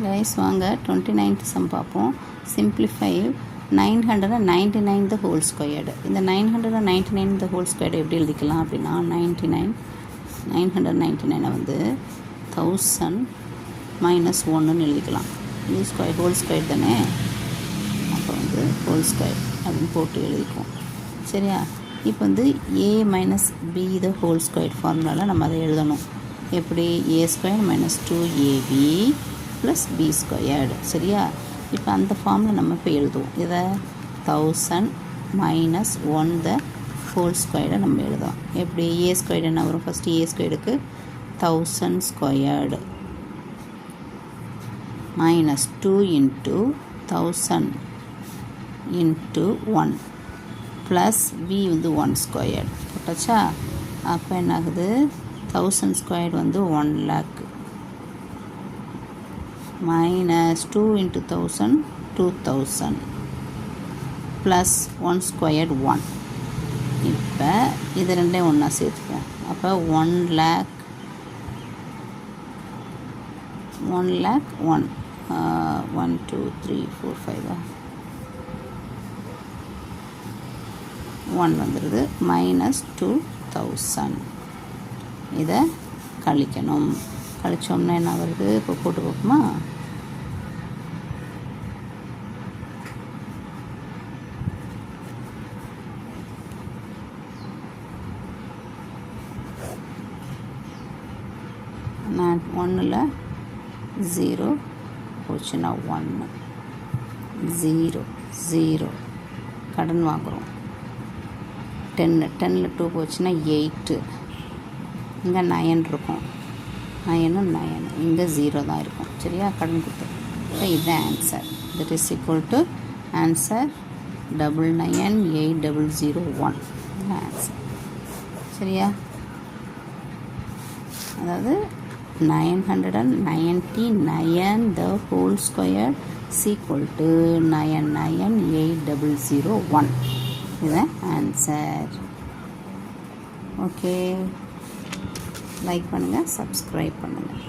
Guys வாங்க 29th some பார்ப்போம். Simplify 999 the whole squared. இந்த 999 the whole squared எப்படி எழுதிக்கலாம் அப்படின்னா 999 வந்து 1000 minus 1ன்னு எழுதிக்கலாம். இது ஸ்கொயர் ஹோல் ஸ்கொயர் தானே, அப்போ வந்து ஹோல் ஸ்கொயர் அப்படின்னு போட்டு எழுதிக்குவோம். சரியா? இப்போ வந்து a minus b the whole squared ஃபார்முலாவில் நம்ம அதை எழுதணும். எப்படி? a squared minus 2ab plus B squared. சரியா? இப்போ அந்த ஃபார்மில் நம்ம இப்போ எழுதுவோம். இதை 1000 minus 1 the whole ஸ்கொயர்டை நம்ம எழுதுவோம். எப்படி? ஏ ஸ்கொயர்டு என்ன வரும்? First A ஸ்கொயர்டுக்கு 1000 squared minus 2 into 1000 into 1 plus b வந்து 1 ஸ்கொயர்டு போட்டாச்சா? அப்போ என்ன ஆகுது? 1000 ஸ்கொயர்டு வந்து 1 lakh minus 2 into 1000 2000 plus 1 squared 1. இப்போ இது ரெண்டையும் ஒன்றா சேர்த்துப்போம். அப்போ 1 lakh 1 1 2 3 4 5 1 வந்துடுது மைனஸ் 2000. இதை கழிக்கணும். கழிச்சோம்னா என்ன வருது? இப்போ போட்டு பார்ப்போமா? நான் 1ல் 0 போச்சுன்னா 1 0 0 கடன் வாங்குகிறோம். 10ல் 2 போச்சுன்னா 8. இங்கே 9 இருக்கும். 9 இங்கே 0 தான் இருக்கும். சரியா? கடன் கொடுத்து. இப்போ இதுதான் answer. That is equal to answer 9980001 answer. சரியா? அதாவது 999 the whole square is equal to 9980001. இதுதான் ஆன்சர். ஓகே, லைக் பண்ணுங்கள், சப்ஸ்கிரைப் பண்ணுங்கள்.